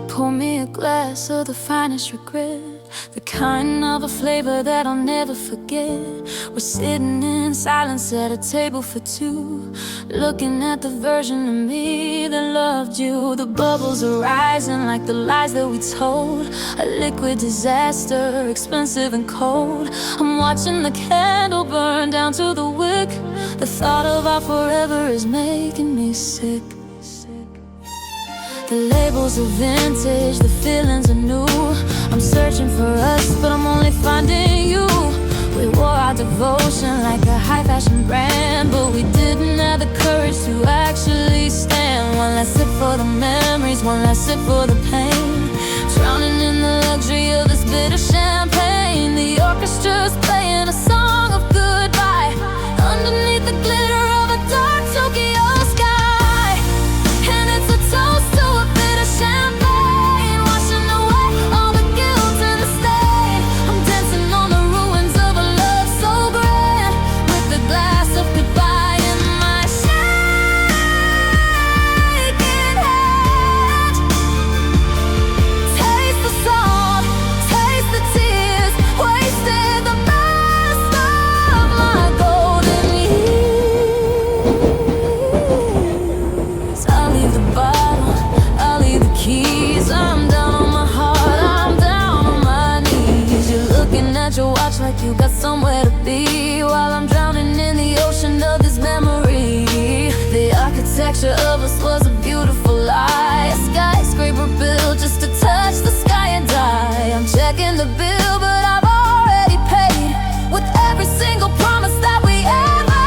Pour me a glass of the finest regret, the kind of a flavor that I'll never forget. We're sitting in silence at a table for two, looking at the version of me that loved you. The bubbles are rising like the lies that we told, a liquid disaster, expensive and cold. I'm watching the candle burn down to the wick. The thought of our forever is making me sick. The labels are vintage, the feelings are new. I'm searching for us, but I'm only finding you. We wore our devotion like a high fashion brand, but we didn't have the courage to actually stand. One last sip for the memories, one last sip for the pain, drowning in the luxury of this bitter champagne. The orchestra's playing a song of goodbye underneath the glitter of a dark Tokyo sky. And it's a toast to a bitter champagne, washing away all the guilt and the stain. I'm dancing on the ruins of a love so grand, with a glass of goodbye in my shaking hand. Taste the salt, taste the tears, wasted the best of my golden years. I'll leave the bottle, I'll leave the keys. I'm down on my heart, I'm down on my knees. You're looking at your watch like you got somewhere to be, while I'm drowning in the ocean of this memory. The architecture of us was a beautiful lie, a skyscraper built just to touch the sky and die. I'm checking the bill, but I've already paid, with every single promise that we ever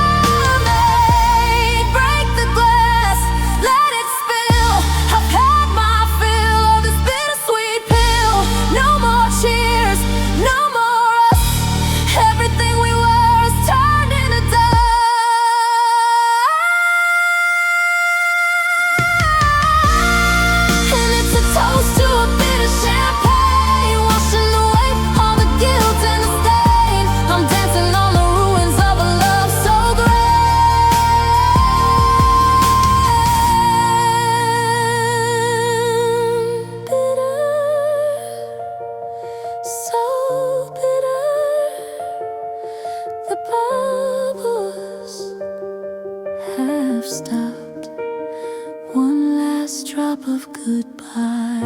made. Break the glass, let it spill. I've had my fill of this bittersweet pill. No more cheers, no more us. Everything we were is turned into dust. And it's a toast to a bitter champagne, washing away all the guilt and the stain. I'm dancing on the ruins of a love so grand. Bitter, so bitter. The bubbles have stopped. One last drop of goodbye.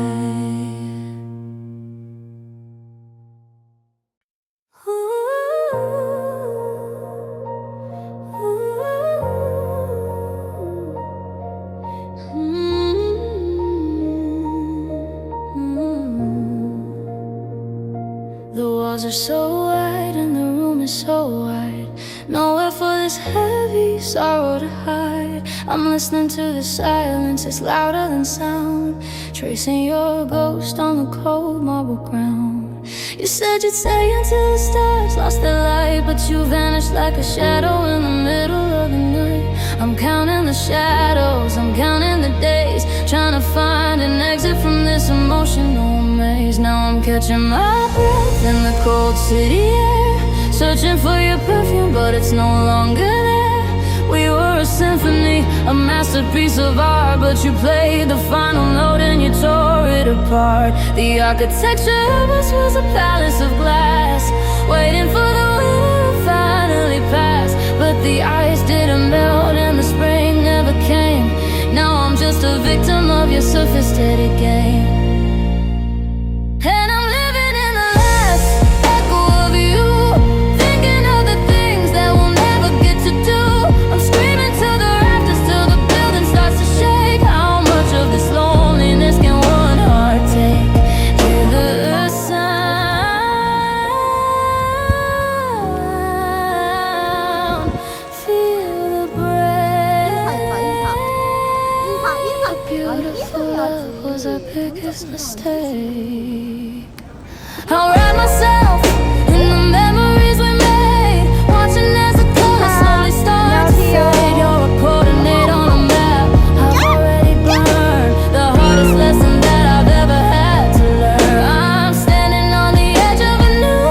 The walls are so wide and the room is so wide, nowhere for this heavy sorrow to hide. I'm listening to the silence, it's louder than sound, tracing your ghost on the cold marble ground. You said you'd stay until the stars lost their light, but you vanished like a shadow in the middle of the night. I'm counting the shadows, I'm counting the days, trying to find an exit from this emotional maze. Now I'm catching my breath in the cold city air, searching for your perfume, but it's no longer there. We were a symphony, a masterpiece of art, but you played the final note and you tore it apart. The architecture of us was a palace of glass, waiting for the winter to finally pass. But the ice didn't melt and the spring never came. Now I'm just a victim of your sophisticated game. And I'm living in the last echo of you, thinking of the things that we'll never get to do. I'm screaming to the rafters till the building starts to shake. How much of this loneliness can one heart take? Hear the sound, feel the breath. Beautiful love was our biggest mistake. I'll wrap myself in the memories we made, watching as the colors slowly start to fade. You're a coordinate on a map, I've already burned the hardest lesson that I've ever had to learn. I'm standing on the edge of a new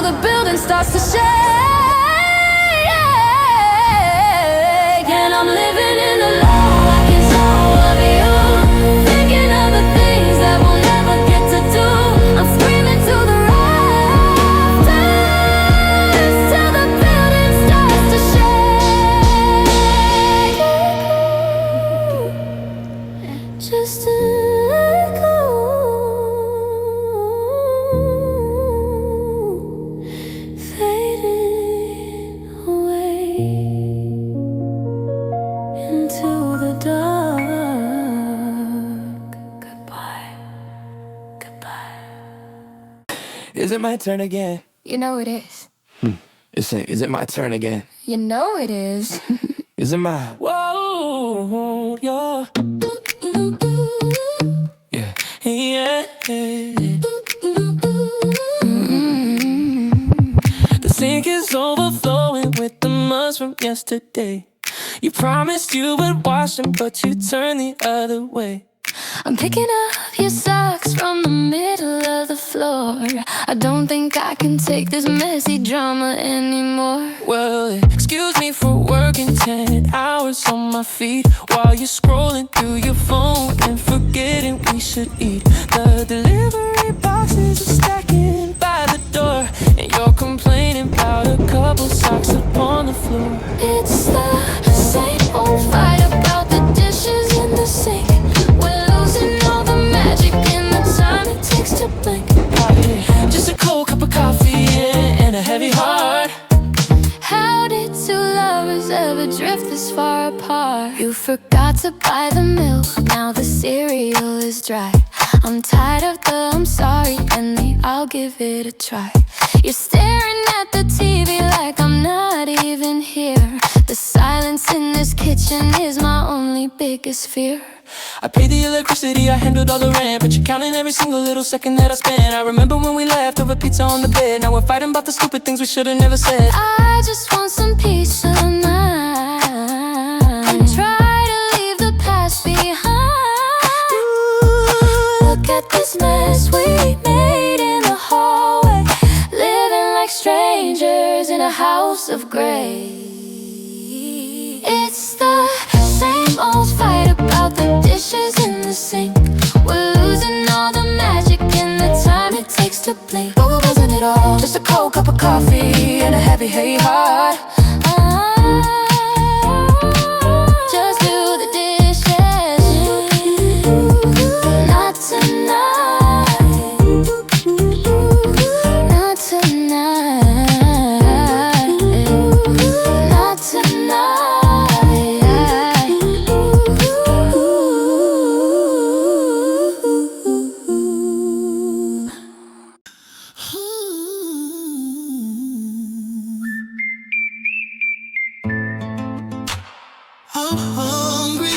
the building starts to shake. And I'm living in the low, I can so of you, thinking of the things that we'll never get to do. I'm screaming to the rafters till the building starts to shake. Just an echo fading away into the dark. Goodbye, goodbye. Is it my turn again? You know it is. Is it my turn again? You know it is. Is it my whoa, yeah. Yeah, yeah. The sink is overflowing with the muds from yesterday. You promised you would wash them, but you turned the other way. I'm picking up your socks from the middle of the floor. I don't think I can take this messy drama anymore. Well, excuse me for working 10 hours on my feet while you're scrolling through your phone and forgetting we should eat. The delivery boxes are stacking by the door, and you're complaining about a couple socks upon the floor. It's the same old fight about the dishes in the sink. We're losing all the magic in the time it takes to blink. Just a cold cup of coffee and a heavy heart. How did two lovers ever drift this far apart? You forgot to buy the milk, now the cereal is dry. I'm tired of the I'm sorry and the I'll give it a try. You're staring at the TV like I'm not even here. The silence in this kitchen is my only biggest fear. I paid the electricity, I handled all the rent, but you're counting every single little second that I spent. I remember when we laughed over pizza on the bed. Now we're fighting about the stupid things we should've never said. I just want some peace of mind and try to leave the past behind. Look at this mess we made in the hallway, living like strangers in a house of gray. It's the same old fight about the dishes in the sink. We're losing all the magic in the time it takes to blink. But wasn't it all just a cold cup of coffee and a heavy heart? Just do the dishes. Not tonight. Not tonight. Not tonight. I'm hungry.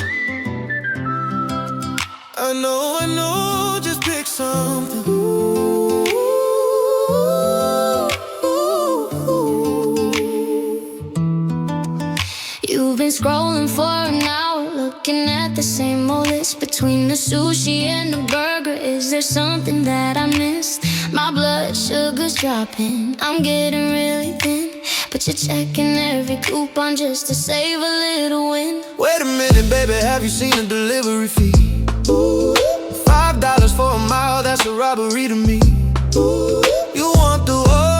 I know, just pick something. You've been scrolling for an hour, looking at the same old list. Between the sushi and the burger, is there something that I missed? My blood sugar's dropping, I'm getting really thin, but you're checking every coupon just to save a little win. Wait a minute, baby, have you seen the delivery fee? $5 for a mile, that's a robbery to me. You want the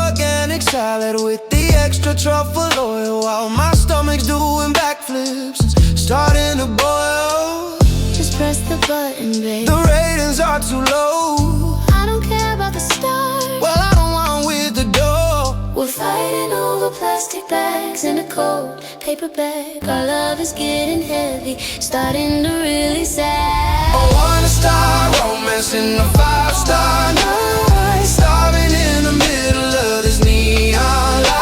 organic salad with the extra truffle oil, while my stomach's doing backflips, starting to boil. Just press the button, babe. The ratings are too low. I don't care about the stars. Well, I don't want with the dough. We're fighting over plastic bags in a cold paper bag. Our love is getting heavy, starting to really sag. A one-star romance in a five-star night, starving in the middle of this neon light.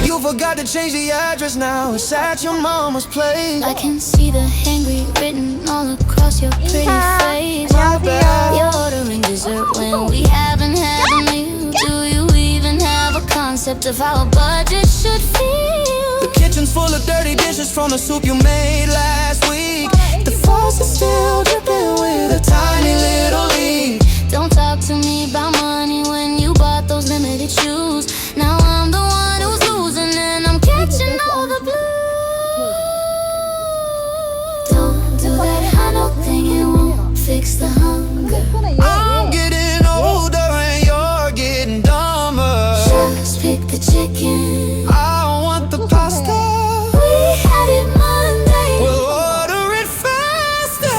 You forgot to change the address, now it's at your mama's place. I can see the hangry written all across your pretty face. My bad. You're ordering dessert when we haven't had a meal. Do you even have a concept of how a budget should feel? The kitchen's full of dirty dishes from the soup you made last week. faucet still dripping with a tiny little leak. Don't talk to me about money when you bought those limited shoes. Now I'm the one who's losing and I'm catching all the blues. Don't do that Hano thing, it won't fix the hunger. I'm getting older and you're getting dumber. Just pick the chicken. I want the pasta. We had it Monday. We'll order it faster.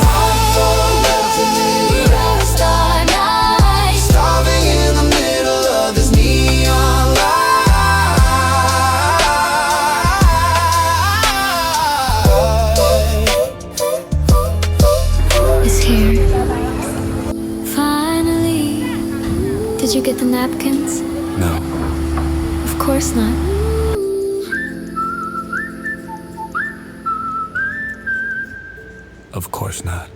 Star night. Starving in the middle of this neon light. It's here. Finally. Did you get the napkins? No. Of course not. Of course not.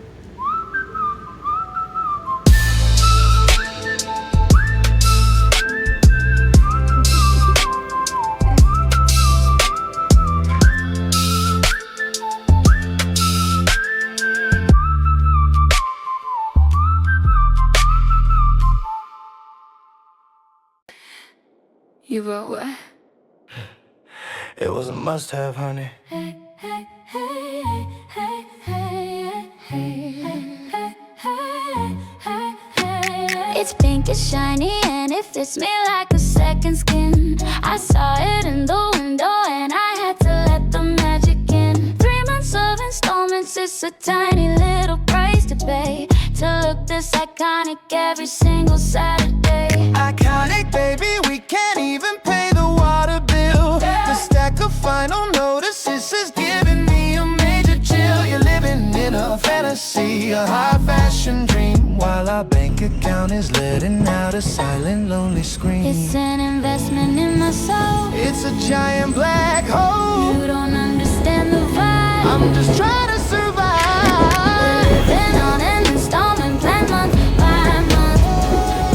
You wrote what? It was a must-have, honey. Hey, hey, hey, hey, hey, hey, hey, hey, hey. It's pink, it's shiny, and it fits me like a second skin. I saw it in the window, and I had to let the magic in. 3 months of installments, it's a tiny little price to pay to look this iconic every single Saturday. Iconic, baby, we can't even pay the water bill. The stack of final notices is giving me a major chill. You're living in a fantasy, a high fashion dream, while our bank account is letting out a silent, lonely scream. It's an investment in my soul. It's a giant black hole. You don't understand the vibe. I'm just trying to survive. Living on an installment plan, month by month.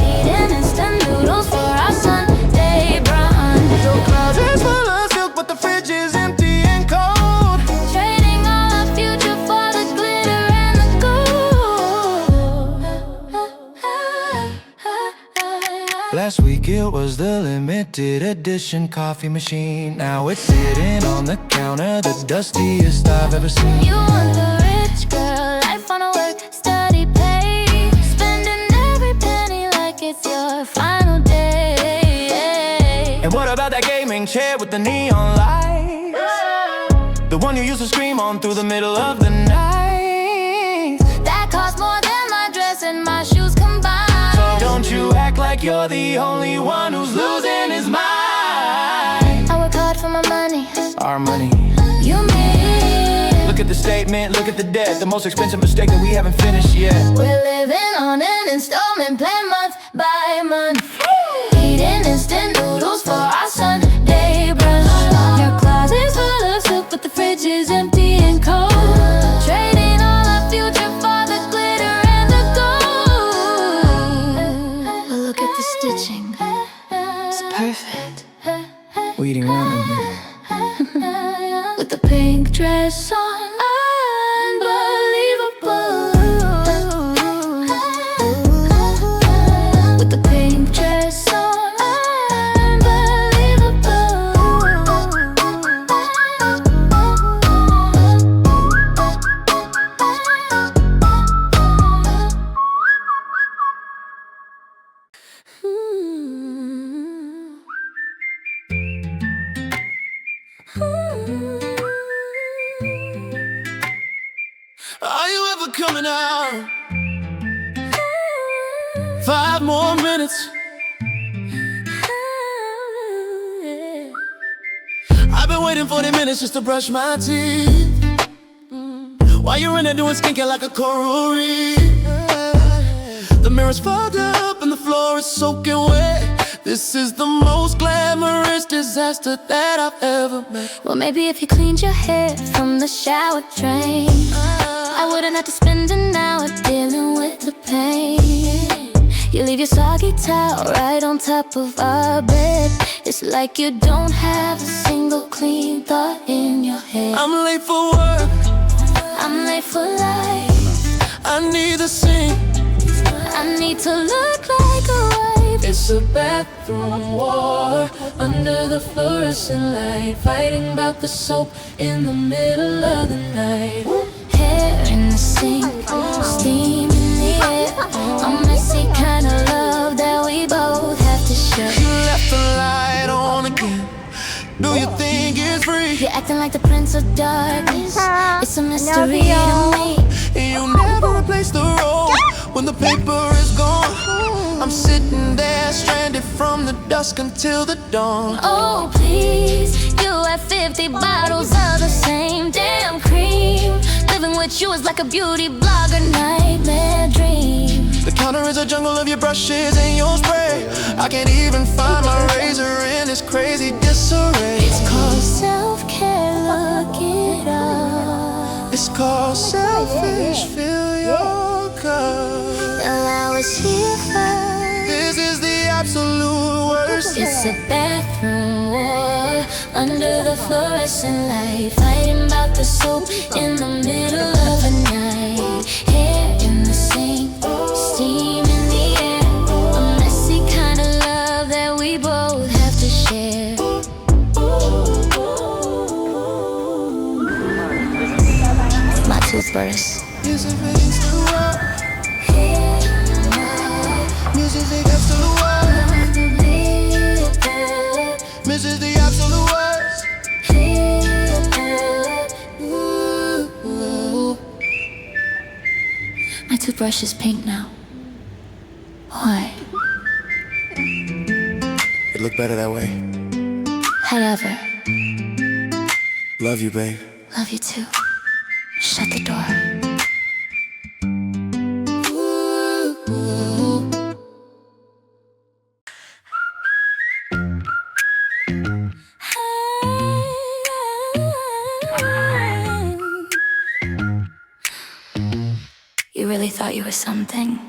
Eating instant noodles for our Sunday brunch. Your closet's full of silk, but the fridge is empty and cold. Trading all our future for the glitter and the gold. Last week it was the limited edition coffee machine. Now it's sitting on the counter, the dustiest I've ever seen. You want the rich girl, life on a work, study, pay. Spending every penny like it's your final day. And what about that gaming chair with the neon lights? The one you used to scream on through the middle of the night. That costs more than my dress and my shoes combined. So don't you act like you're the only one who's losing his mind. I work hard for my money. Our money. You mean Look at the statement, look at the debt. The most expensive mistake that we haven't finished yet. we're living on an installment plan, month by month. Eating instant noodles for our Sunday brunch. Your closet's full of soup, but the fridge is empty and cold. Trading all our future for the glitter and the gold. But look at the stitching, it's perfect. We eating ramen. With the pink dress on, unbelievable. With the pink dress on, Are you ever coming out? 5 more minutes. I've been waiting 40 minutes just to brush my teeth. While you're in there doing skincare like a coral reef. The mirror's fogged up and the floor is soaking wet. This is the most glamorous disaster that I've ever met. well, maybe if you cleaned your hair from the shower drain, I wouldn't have to spend an hour dealing with the pain. You leave your soggy towel right on top of our bed. It's like you don't have a single clean thought in your head. I'm late for work. I'm late for life. I need to sing. I need to look like a wife. It's a bathroom war under the fluorescent light, fighting about the soap in the middle of the night. Hair in the sink, steam in the air. A messy kind of love that we both have to share. You left the light on again. Do you think it's free? You're acting like the Prince of Darkness. It's a mystery to me. You never replace the role when the paper is gone. I'm sitting there stranded from the dusk until the dawn. Oh please, you have 50 bottles of the same damn cream. Living with you is like a beauty blogger nightmare dream. The counter is a jungle of your brushes and your spray. I can't even find my razor in this crazy disarray. It's called self-care, look it up. It's called selfish, fill your cup. Well, I was here first. This is the absolute worst. It's a bathroom war under the fluorescent light, fighting about the soap in the middle of the night. Hair in the sink, steam in the air. A messy kind of love that we both have to share. My toothbrush. Music makes the world. Music against the world. This is the absolute worst. My toothbrush is pink now. Why? It looked better that way. However, Love you, babe. love you too. Shut the door. You really thought you were something.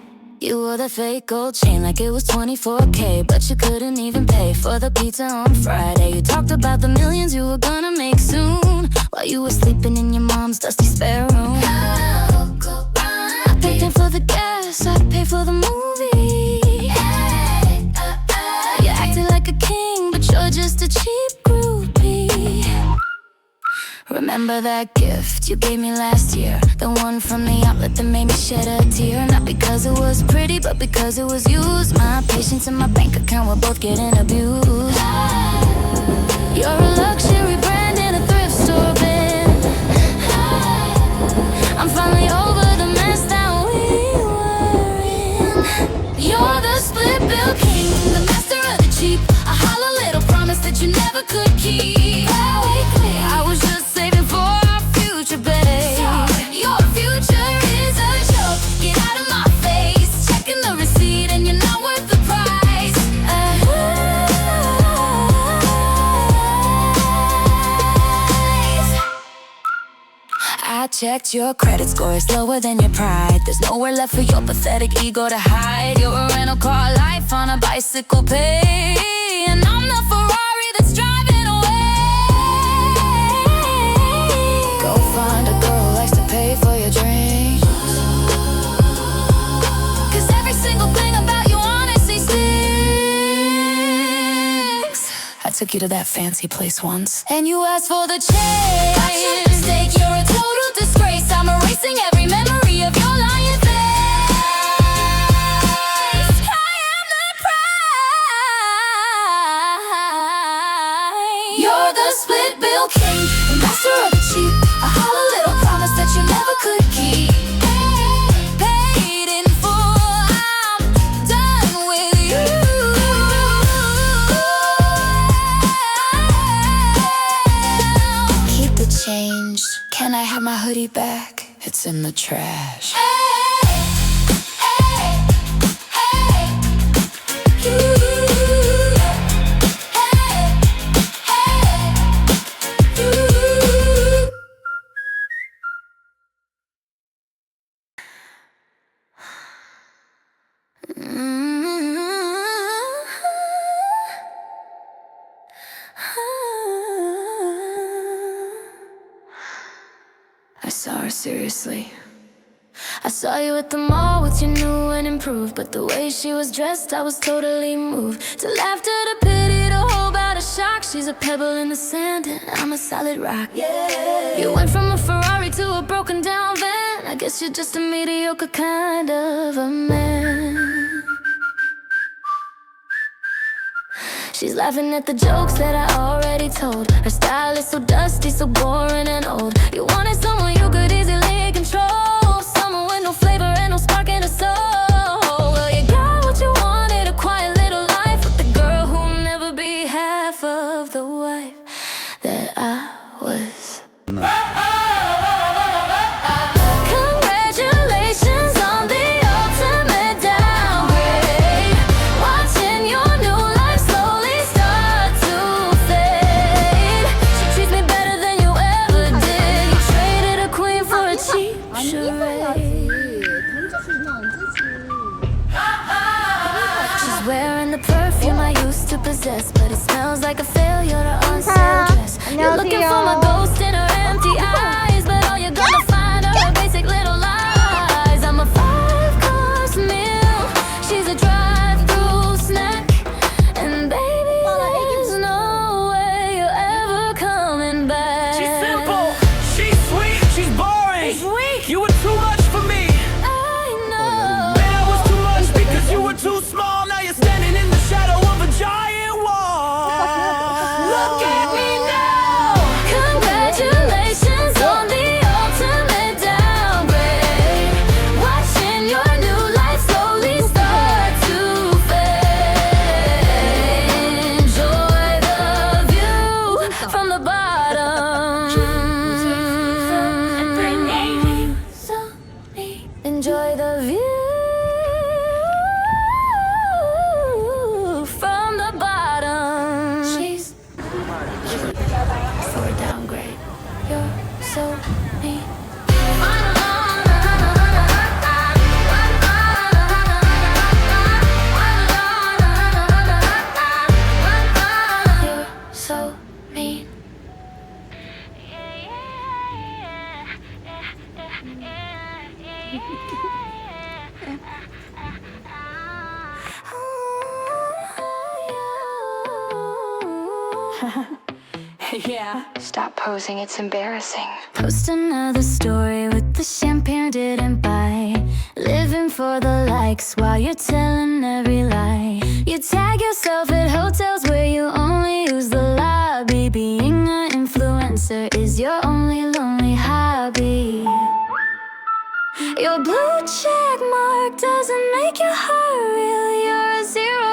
You wore the fake gold chain like it was 24K, but you couldn't even pay for the pizza on Friday. You talked about the millions you were gonna make soon, while you were sleeping in your mom's dusty spare room. I paid for the gas, I paid for the movie. You acted like a king, but you're just a cheap groupie. Remember that gift you gave me last year, the one from the outlet that made me shed a tear. Not because it was pretty, but because it was used. My patience and my bank account were both getting abused. You're a luxury brand in a thrift store bin. I'm finally over the mess that we were in. You're the split bill king, the master of the cheap, a hollow little promise that you never could keep. I was just saving for our future, babe. Your future is a joke. Get out of my face, checking the receipt, and you're not worth the price. I checked your credit score, it's lower than your pride. There's nowhere left for your pathetic ego to hide. You're a rental car life on a bicycle pay, and I'm the Ferrari that's driving away. Go find a girl who likes to pay for your drinks, 'cause every single thing about you honestly stinks. I took you to that fancy place once, and you asked for the change. That's your mistake, you're a total disgrace. I'm erasing every memory of your lying face. I am the prize. You're the split bill king, the master of the cheap, a hollow little promise that you never could keep. Paid in full, I'm done with you. Keep the change. Can I have my hoodie back? It's in the trash. I Sorry, seriously. I saw you at the mall with your new and improved, but the way she was dressed, I was totally moved. To laughter, to pity, to hope, out of shock. She's a pebble in the sand and I'm a solid rock. Yeah. You went from a Ferrari to a broken down van. I guess you're just a mediocre kind of a man. She's laughing at the jokes that I already told. Her style is so dusty, so boring and old. You wanted someone you could easily control, someone with no flavor and no spark in her soul. Well, you got what you wanted, a quiet little life with the girl who'll never be half of the wife that I was. Congratulations on the ultimate downgrade. Watching your new life slowly start to fade. She treats me better than you ever did. You traded a queen for a cheap charade. She's wearing the perfume I used to possess, but it smells like a failure to on sale dress. You're looking for my ghost in her empty eyes, but all you're gonna find are her basic little lies. I'm a 5-course meal, she's a drive-through snack, and baby, there's no way you're ever coming back. She's simple, she's sweet, she's boring. You were too much for me. I know. Man, I was too much because you were too small. Now you're standing in the shadow of a giant wall. Look at me now. Congratulations on the ultimate downgrade. Watching your new life slowly start to fade. Enjoy the view from the bottom. Enjoy the view from the bottom. She's for a downgrade. You're so mean. You're so mean. Yeah. Stop posing, it's embarrassing. Post another story with the champagne didn't buy. Living for the likes while you're telling every lie. You tag yourself at hotels where you only use the lobby. Being an influencer is your only lonely hobby. Your blue check mark doesn't make your heart real. You're a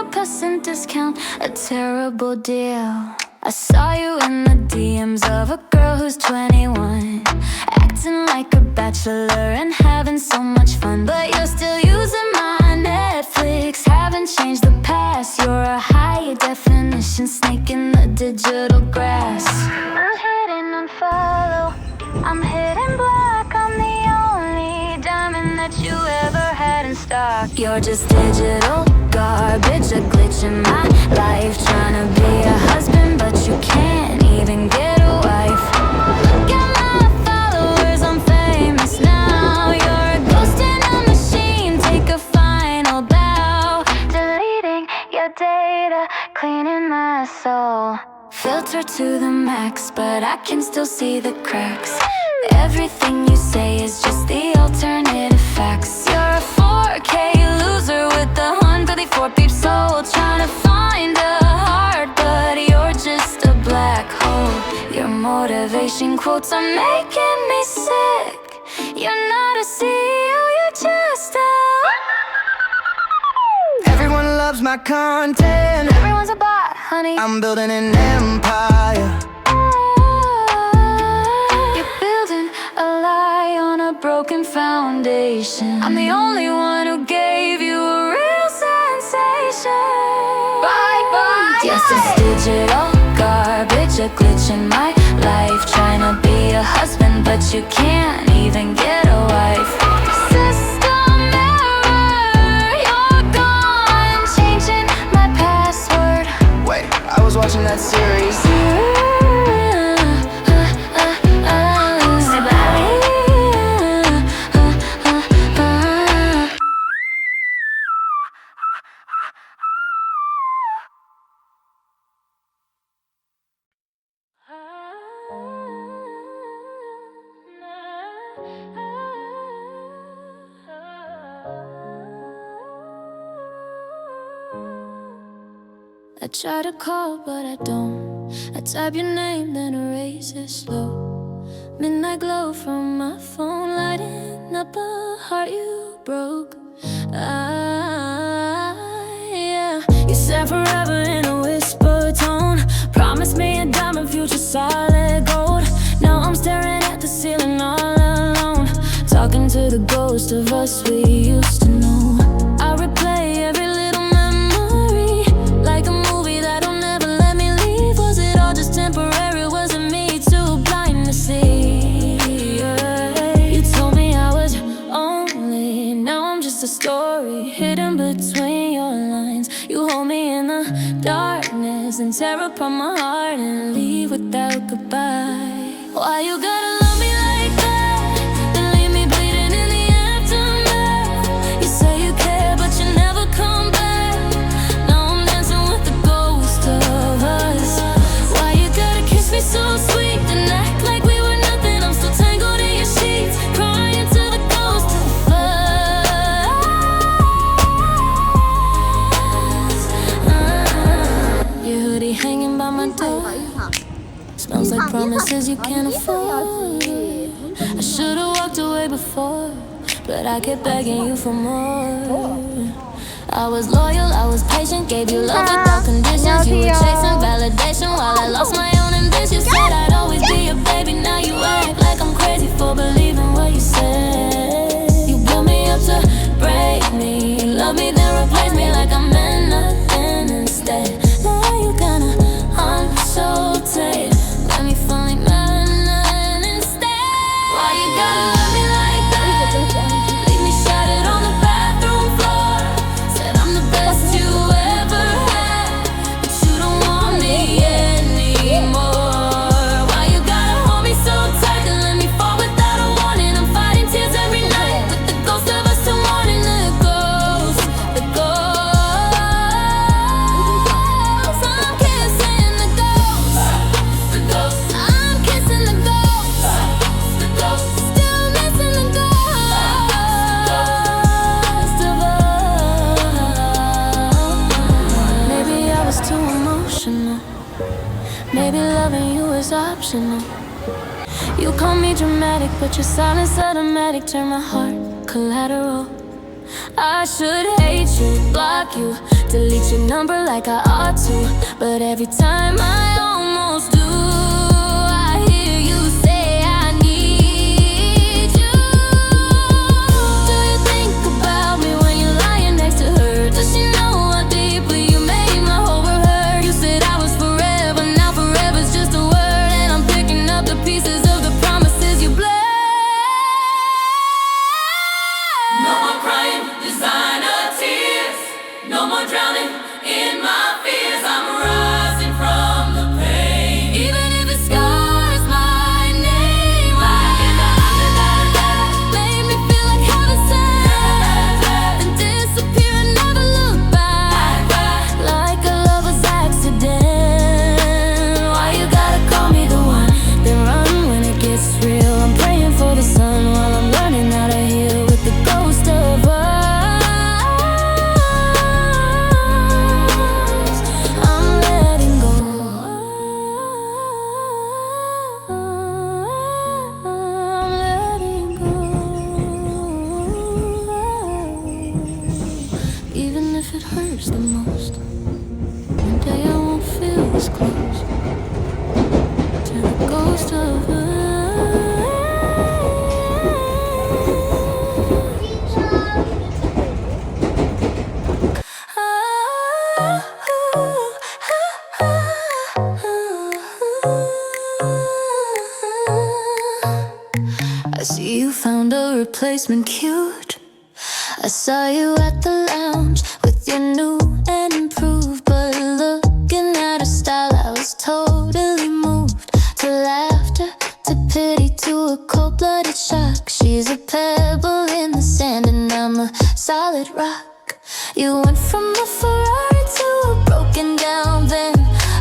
0% discount, a terrible deal. I saw you in the DMs of a girl who's 21, acting like a bachelor and having so much fun. But you're still using my Netflix, haven't changed the past. You're a high definition snake in the digital grass. I'm hitting unfollow, I'm hitting block. I'm the only diamond that you ever had in stock. You're just digital garbage, a glitch in my life. Trying to be a husband, but you can't even get a wife. Look at my followers, I'm famous now. You're a ghost in a machine, take a final bow. Deleting your data, cleaning my soul. Filter to the max, but I can still see the cracks. Everything you say is just the alternative facts. You're a 4K loser with a 134 peep soul, trying to find a heart, but you're just a black hole. Your motivation quotes are making me sick. You're not a CEO, you're just a... Everyone loves my content. Everyone's a bot, honey. I'm building an empire. You're building a lie on a broken foundation. I'm the only one who gave you a real sensation. Bye bye. Yes, it's digital garbage, a glitch in my life. Trying to be a husband, but you can't even get a wife. System error, you're gone. Changing my password. Wait, I was watching that series. Say bye. try to call, but I don't. I type your name, then erase it slow. Midnight glow from my phone, lighting up a heart you broke. Yeah. You said forever in a whisper tone. Promised me a diamond future, solid gold. Now I'm staring at the ceiling all alone, talking to the ghost of us we used to know. I replay every little memory, like a movie that'll never let me leave. Was it all just temporary? Was it me too blind to see? Yeah. You told me I was only, now I'm just a story hidden between your lines. You hold me in the darkness and tear apart my heart and leave without goodbye. Why you gotta love me like that, then leave me bleeding in the aftermath? You say you care, but you never come back. Now I'm dancing with the ghost of us. Why you gotta kiss me so sweet and act like we were nothing? I'm still tangled in your sheets, crying to the ghost of us. Your hoodie hanging by my door, smells like promises you can't afford. I should've walked away before, but I kept begging you for more. I was loyal, I was patient, gave you love without conditions. You were chasing validation while I lost my own ambition. Said I'd always be your baby, now you act like I'm crazy for believing what you said. You built me up to break me, love me then replace me like I meant nothing instead. Now you gonna unsoltate, got me falling mad instead. Why you gotta love me like that? Leave me shattered on the bathroom floor. Said I'm the best you ever had, but you don't want me anymore. Why you gotta hold me so tight and let me fall without a warning? I'm fighting tears every night with the ghost of us till morning. The ghost, the ghost. I'm kissing the ghost, the ghost. I'm kissing the ghost, the ghost. Still missing the ghost of us. Maybe I was too emotional, maybe loving you is optional. You call me dramatic, but your silence automatic, turn my heart collateral. I should hate you, block you, delete your number like I ought to, but every time I almost do, I hear you say I need you. Do you think about me when you're lying next to her? Does she know how deeply you made my whole world hurt? You said I was forever, now forever's just a word, and I'm picking up the pieces of the promises you bled. No more crying, designer tears. No more drowning in my fears. I'm rising from the pain. Even if it scars my name, made me feel like heaven sent, then disappear and never look back, like a lover's accident. Why you gotta call me the one, then run when it gets real? I'm praying for the sun while I'm learning how to heal with the ghost of us. I'm letting go. I'm letting go. Even if it hurts the most, one day I won't feel this close to the ghost of us. I see you found a replacement cute. I saw you at the lounge with your new and improved, but looking at her style, I was totally moved to laughter, to pity, to a cold-blooded shock. She's a pebble in the sand and I'm a solid rock. You went from a Ferrari to a broken down van.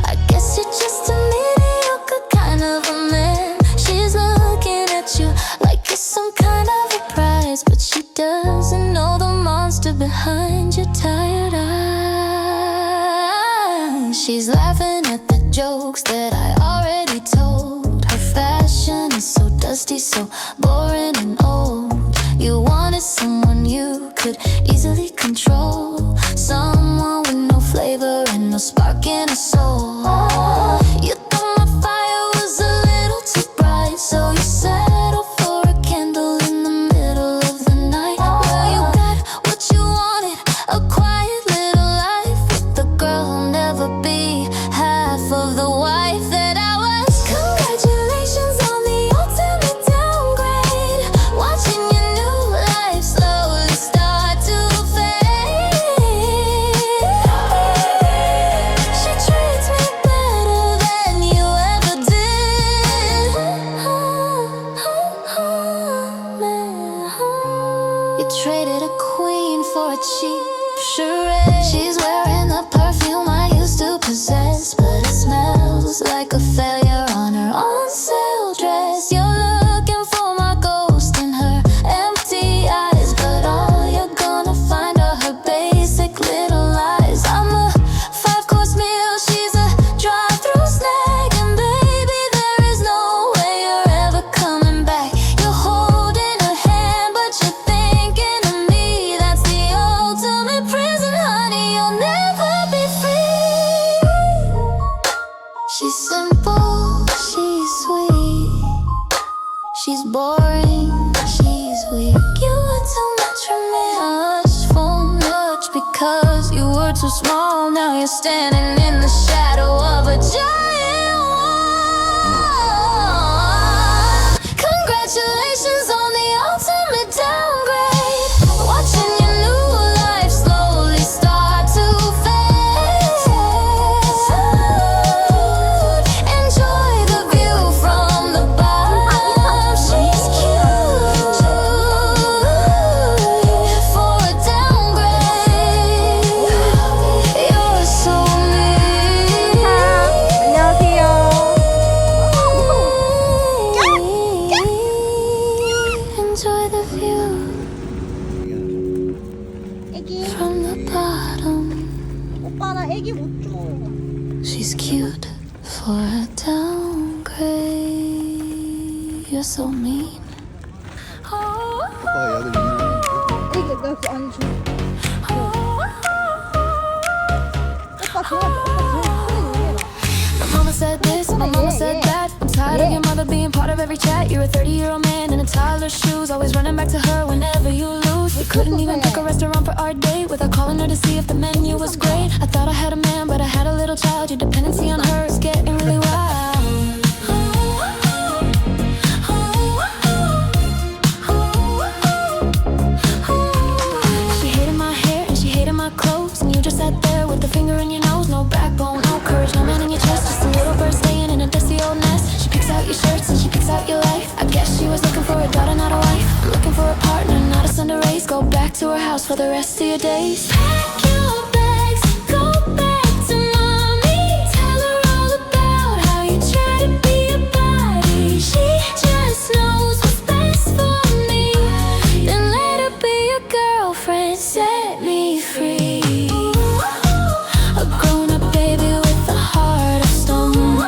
I guess you're just a mediocre kind of a man. She's looking at you like you're some kind of a prize, but she doesn't know the monster behind your tired eyes. jokes that I already told. Her fashion is so dusty, so boring and old. You wanted someone you could easily control, someone with no flavor and no spark in her soul. You thought my fire was a little too bright, so you settled for a candle in the middle of the night. Well, you got what you wanted, a quiet little life with a girl who'll never be half of the wife that I was. Congratulations on the ultimate downgrade, watching your new life slowly start to fade. She treats me better than you ever did. You traded a queen for a cheap charade. She's wearing the perfume I used to possess, but it smells like a failure on her on sale dress. You're looking for my ghost in her empty eyes, but all you're gonna find are her basic little lies. I'm a 5-course meal, she's a drive-through snack, and baby, there is no way you're ever coming back. You're holding her hand, but you're thinking of me. That's the ultimate prison, honey, you'll never be free. She's simple, she's sweet, she's boring, she's weak. You were too much for me, much for much, because you were too small. Now you're standing in the shadow of a giant wall. Congratulations on the ultimate downgrade, watching your new life slowly start to fade. Enjoy the view from the bottom. She's cute for a downgrade. You're so mean. 안녕하세요. Enjoy the view 애기, from the bottom. 오빠 나 애기 못 줘. She's cute for a downgrade. You're so mean. 아빠가 약을 이기는 애기 나 아니 줘. 오빠 전화 오빠 전화 얘기해라. My mama said this, my mama said that. I'm tired of your mother being part of every chat. You're a 30-year-old man in a toddler's shoes, always running back to her whenever you lose. We couldn't even pick a restaurant for our date without calling her to see if the menu was great. I thought I had a man, but I had a little child. Your dependency on her is getting really wild. She hated my hair and she hated my clothes, and you just sat there with a finger in your nose. No backbone, no courage, no man in your chest, just a little bird staying in a dusty old nest. She picks out your shirts and she picks out your life. I guess she was looking for a daughter, not a wife. I'm looking for a partner, not a son to raise. Go back to her house for the rest of your days. Pack your bags, go back to mommy. Tell her all about how you try to be a body. She just knows what's best for me. Then let her be your girlfriend, set me free. A grown-up baby with a heart of stone.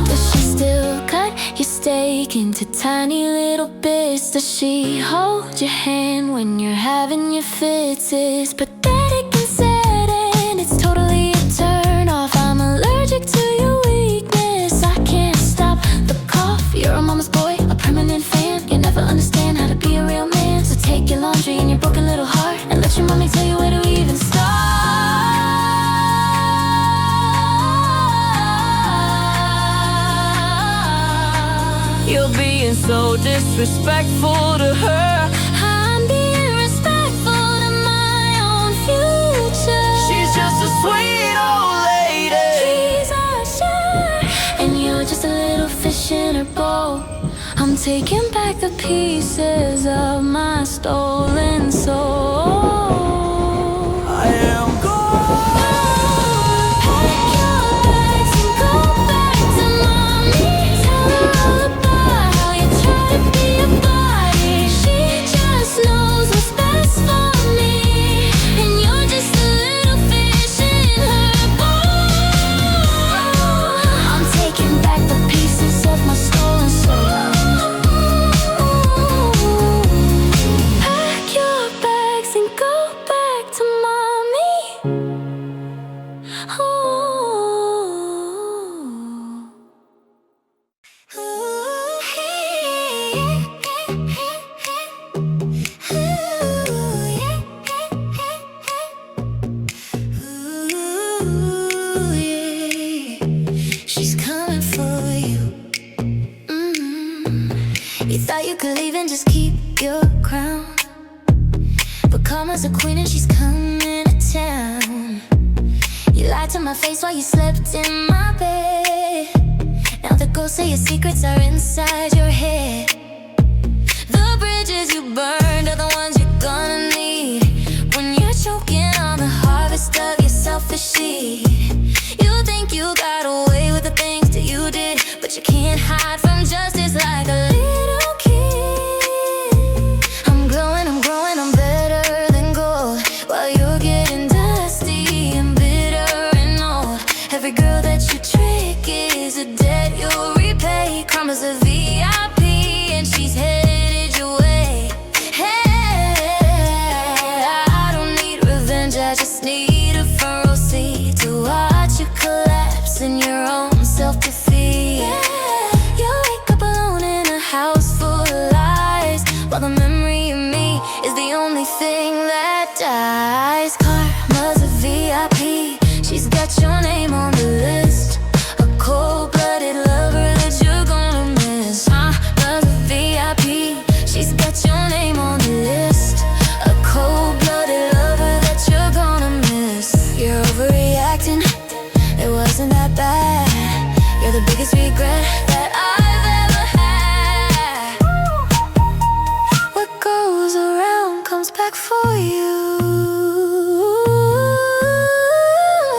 Does she still cut your steak into tiny little bits? Does she hold your hand when you're having your fits? It's pathetic and sad, and it's totally a turn off. I'm allergic to your weakness. I can't stop the cough. You're a mama's boy, a permanent fan. You never understand how to be a real man. So take your laundry and your broken little heart and let your mommy tell you where to even start. You're being so disrespectful to her. I'm being respectful to my own future. She's just a sweet old lady. Trees are sure, and you're just a little fish in her bowl. I'm taking back the pieces of my stolen soul. I am gone. Pack your bags and go back to mommy. Tell her all about how you try to be a body. She just knows what's best for me, and you're just a little fish in her bowl. your crown. But karma's a queen and she's coming to town. You lied to my face while you slept in my bed. Now the ghosts say your secrets are inside your head. The bridges you burned are the ones you're gonna need when you're choking on the harvest of your selfish seed. You think you got away with the things that you did, but you can't hide from justice like a little kid. I'm glowing, I'm growing, I'm better than gold, while you're getting dusty and bitter and old. Every girl that you trick is a debt you'll repay. Karma's a VIP and she's headed your way. Hey, I don't need revenge, I just need a front row seat to watch you collapse in your own self-defeat. Yeah, you wake up alone in a house full of lies, while the memory of me is the only thing that dies. Karma's a VIP, she's got your name on the list, a cold-blooded lover that you're gonna miss. Karma's a VIP, she's got your name on the list, a cold-blooded lover that you're gonna miss. You're overreacting, it wasn't that bad. You're the biggest regret that I've ever had. What goes around comes back for you.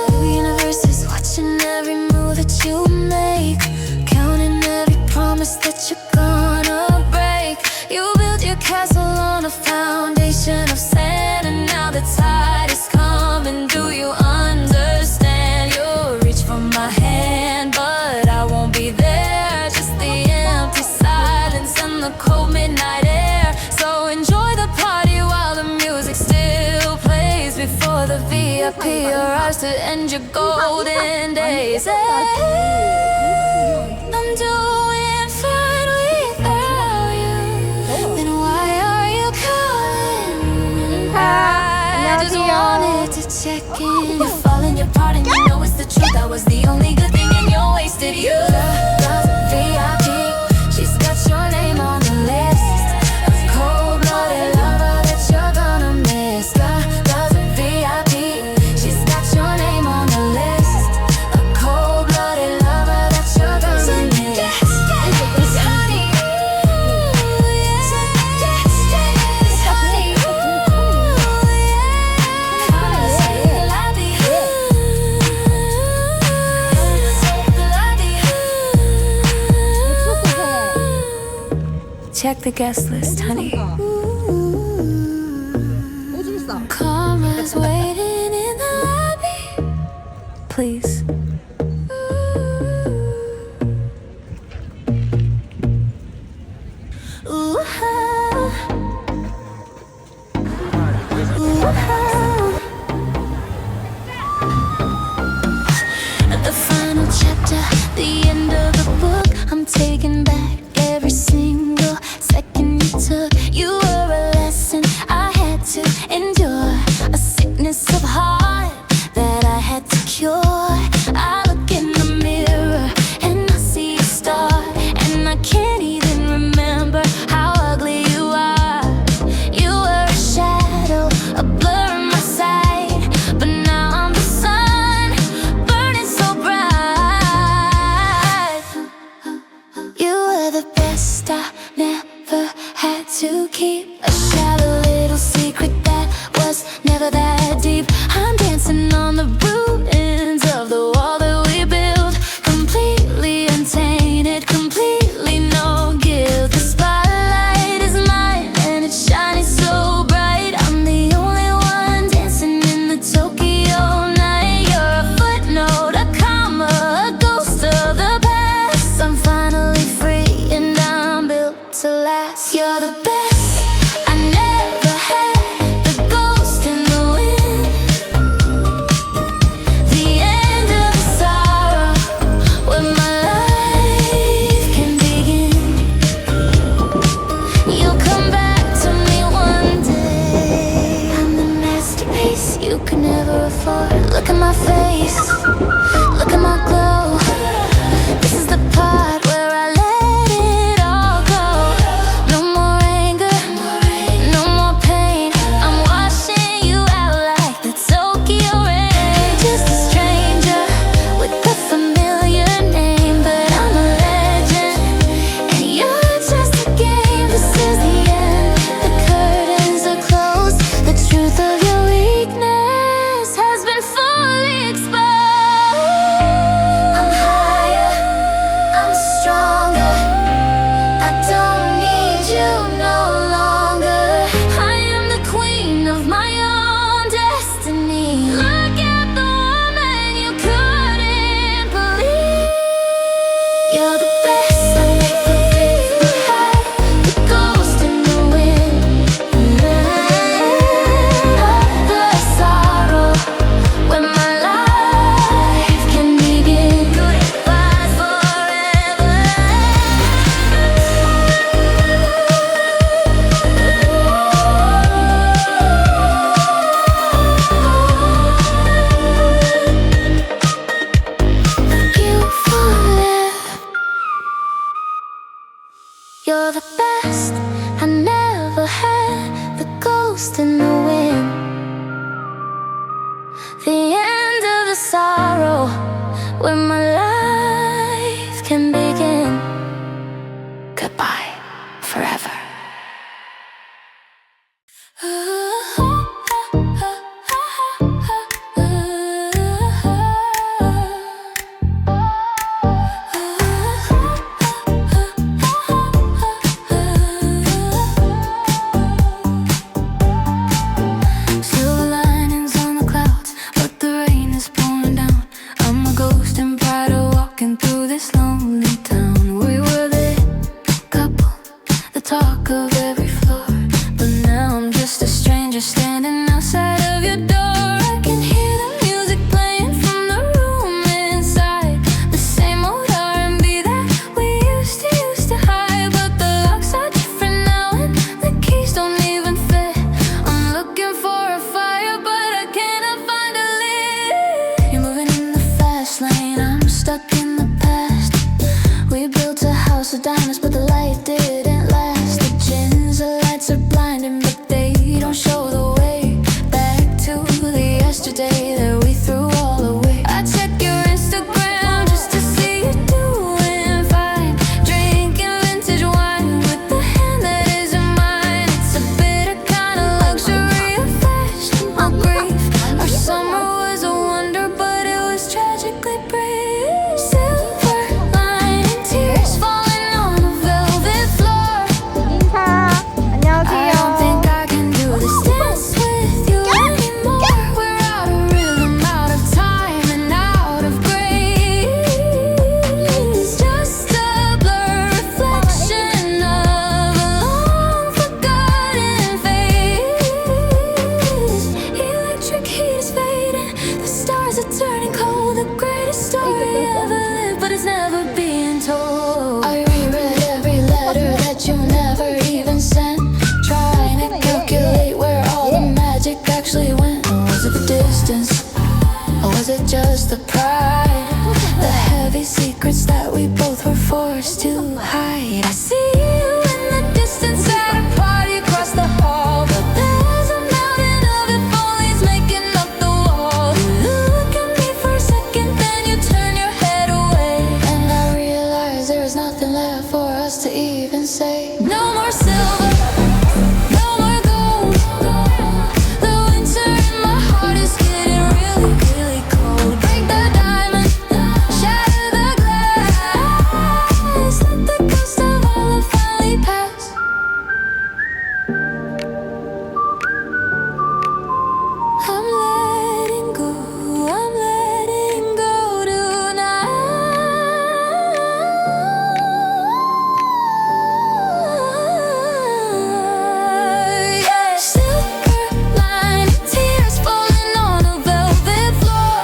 The universe is watching every move that you make, counting every promise that you're gonna break. You built your castle on a foundation of sand, and now the tide is coming. Do you understand? You'll reach for my hand, but I won't be there. Just the empty silence and the cold midnight air. So enjoy the party while the music still plays, before the VIP arrives to end your golden days. Hey, I'm doing fine without you. Then why are you calling? I just wanted to check in. You're falling apart and you know it's the truth. That was the only good thing and you wasted youth. VIP, she's got your name on the list, a cold-blooded lover that you're gonna miss. VIP, she's got your name on the list, a cold-blooded lover that you're gonna miss. It's honey, ooh, yeah. It's honey, ooh, yeah. Lobby, check the guest list, honey. Karma's waiting in the lobby. Please. Ooh, the final chapter, the end of the book. I'm taking back every single second you took. You were a lesson I had to endure, a sickness of heart that I had to cure. I look in the mirror and I see a star, and I can't even remember how ugly you are. You were a shadow, a blur in my sight, but now I'm the sun, burning so bright. You were the You're the best. I never had the ghost in the wind, the end of the sorrow, where my life can begin. Goodbye forever. Silver linings on the clouds, but the rain is pouring down. I'm a ghost in pride, walking through this lonely town. We were the couple, the talk of every floor, but now I'm just a stranger standing outside of your door. I can hear the music playing from the room inside, the same old R&B that we used to hide. But the locks are different now and the keys don't even fit. I'm looking for a fire, but I cannot find a lid. You're moving in the fast lane, I'm stuck in the past. We built a house of diamonds, but the light didn't last. The gins, the lights are blinding, but they don't show the way back to the yesterday that we threw all away. I check your Instagram just to see you doing fine, drinking vintage wine with the hand that isn't mine. It's a bitter kind of luxury, affected my grief. Our summer was a wonder, but it was tragically brief. Silver lining, tears falling on a velvet floor. 인사. I don't 안녕하세요. think I can do this dance with you anymore. We're out of rhythm, out of time, and out of grace. Just a blur reflection of a long forgotten phase. Electric heat is fading, the stars are turning cold. The greatest story ever lived, but it's never being told. I reread every letter that you never even sent, trying to calculate where all the magic actually went. Or was it the distance? Or was it just the pride? The heavy secrets that we both were forced to hide. I see you in the distance at a party across the hall, but there's a mountain of if only's making up the wall. You look at me for a second, then you turn your head away, and I realize there's nothing left for us to even say. No more silver, no more gold. The winter in my heart is getting really, really cold. Break the diamond, shatter the glass. Let the ghost of all that finally pass. I'm letting go tonight. Yeah. Silver lining, tears falling on a velvet floor.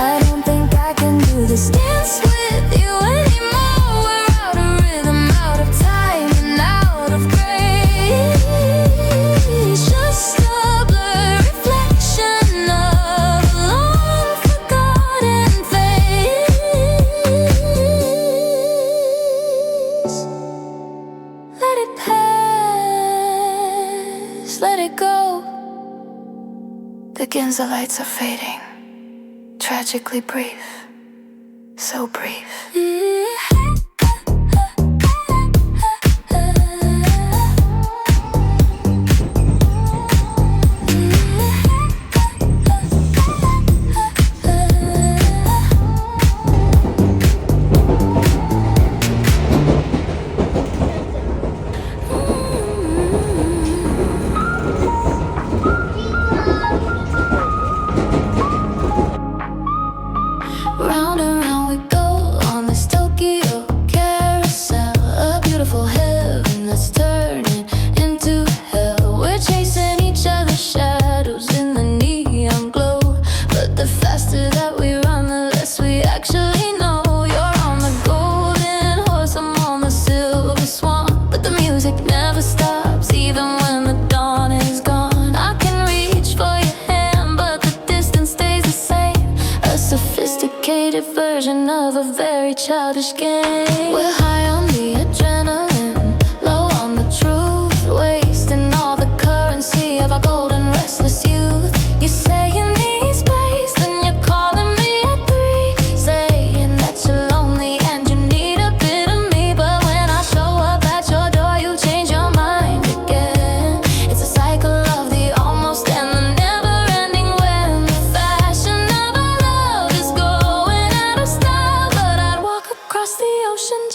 I don't think I can do this dance with you anymore. We're out of rhythm, out of time, and out of grace. Just a blur reflection of a long forgotten phase. Let it pass, let it go. Begins, the lights are fading, tragically brief, so brief. Round and round we go on this Tokyo carousel, a beautiful heaven that's turning into hell. We're chasing each other's shadows in the neon glow, but the faster that we run, the less we actually know. You're on the golden horse, I'm on the silver swan, but the music never stops, even when the dawn is gone. I can reach for your hand, but the distance stays the same. A sophisticated version of a very childish game. We're high on the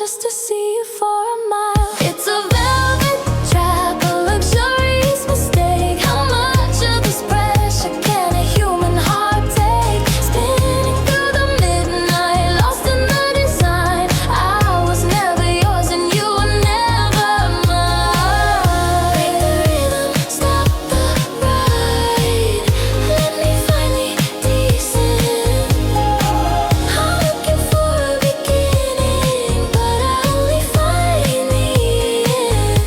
just to see you for a mile. It's a velvet trap, a luxurious mistake. How much of this pressure can a human heart take? Spinning through the midnight, lost in the design. I was never yours and you were never mine. Break the rhythm, stop the ride. Let me finally descend. I'm looking for a beginning, but I only find the end.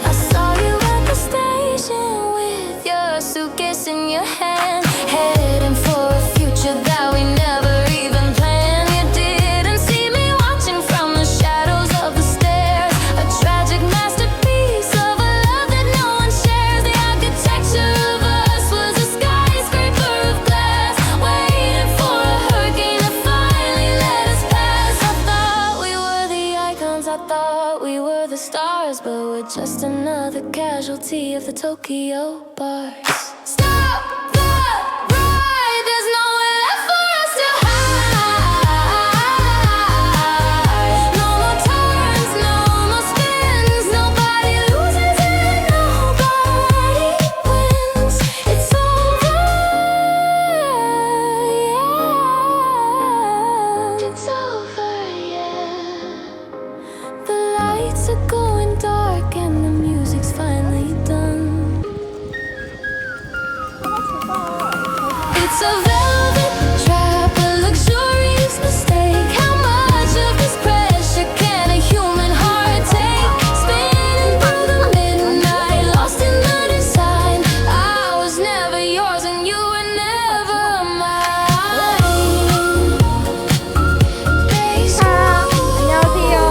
I saw you at the station with your suitcase in your hand, heading for a future that we never even planned. You didn't see me watching from the shadows of the stairs, a tragic masterpiece of a love that no one shares. The architecture of us was a skyscraper of glass, waiting for a hurricane to finally let us pass. I thought we were the icons, I thought we were the stars, but we're just another casualty of the Tokyo bars. Stop the ride, there's nowhere left for us to hide. No more turns, no more spins. Nobody loses and nobody wins. It's over, yeah. It's over, yeah. The lights are going dark and the music's finally done. It's a velvet trap, a luxurious mistake. How much of this pressure can a human heart take? Spinning through the midnight, lost in the design. I was never yours and you were never mine. Bass 안녕하세요.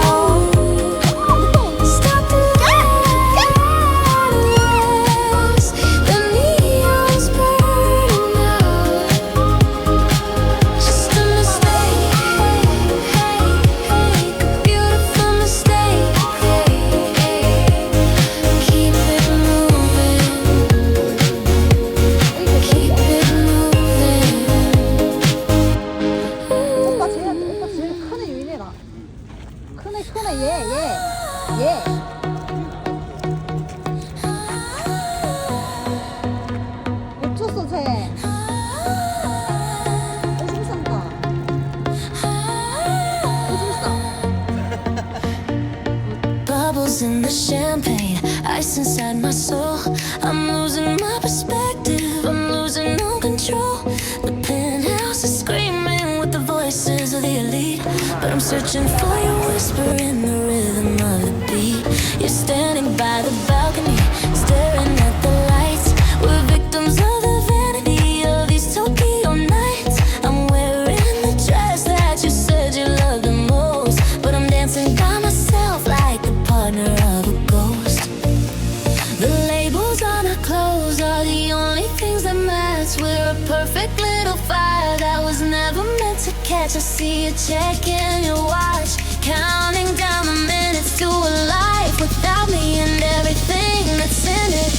stop the lights. The neon's burning out. Just a mistake, hey, hey, a beautiful mistake, hey, hey. Keep it moving, keep it 오빠 moving. 제일 큰 애 유인해라. 큰 애, 얘. 어쩌어 쟤. 오줌 싼다. 오줌 싸. Bubbles in the champagne, ice inside my soul. I'm losing my perspective, I'm losing no control. The penthouse is screaming with the voices of the elite, but I'm searching for your whisper in the rhythm of the beat. You're standing by the balcony, staring at the lights. We're victims of the vanity of these Tokyo nights. I'm wearing the dress that you said you loved the most, but I'm dancing by myself like the partner of a ghost. The labels on our clothes are the only things that match. We're a perfect little fire that was never meant to catch. I see you checking your watch, counting down the minutes to a life without me and everything that's in it.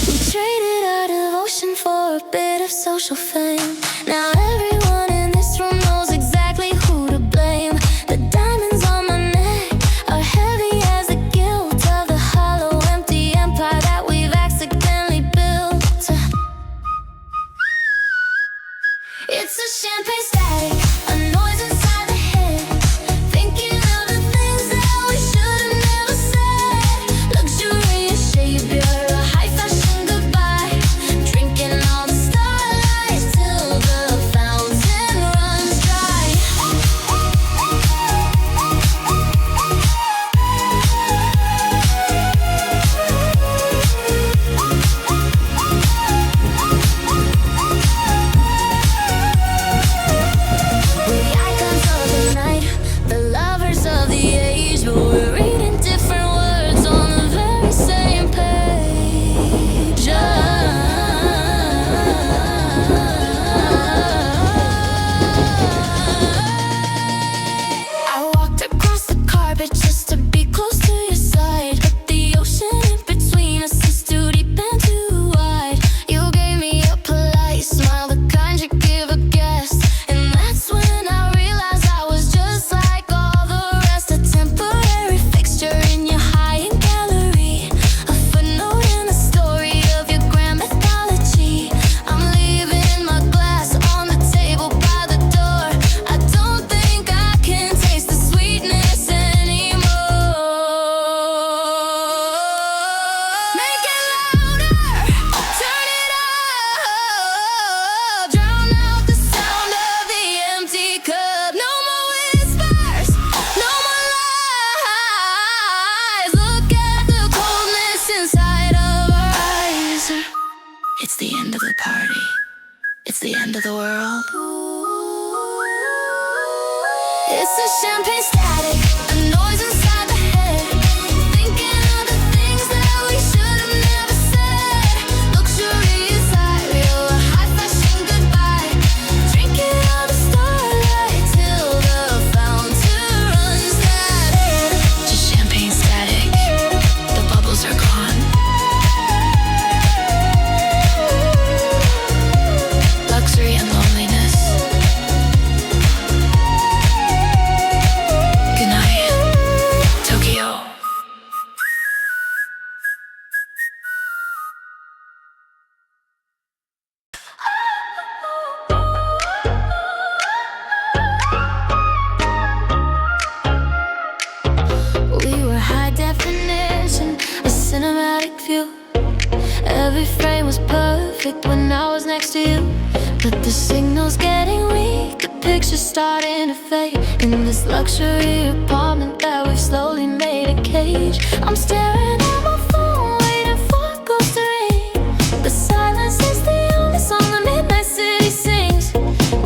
We traded our devotion for a bit of social fame. Now everyone in this room knows exactly who to blame. The diamonds on my neck are heavy as the guilt of the hollow, empty empire that we've accidentally built. It's a champagne static, a noise inside the head, thinking of the things that we should have never said. Luxurious savior, a high fashion goodbye, drinking all the starlight till the fountain end of the world. It's a champagne static, a noise inside the head, thinking of the things that we should have never said. Luxury is like real, a high fashion goodbye. Drinking all the starlight till the fountain runs that. Just champagne static, the bubbles are gone. Luxury and loneliness. Good night, Tokyo. We were high definition, a cinematic view. Every frame was perfect when I was next to you. But the signal's getting weak, the picture's starting to fade. In this luxury apartment that we've slowly made a cage. I'm staring at my phone, waiting for ghosts to ring. The silence is the only song the midnight city sings.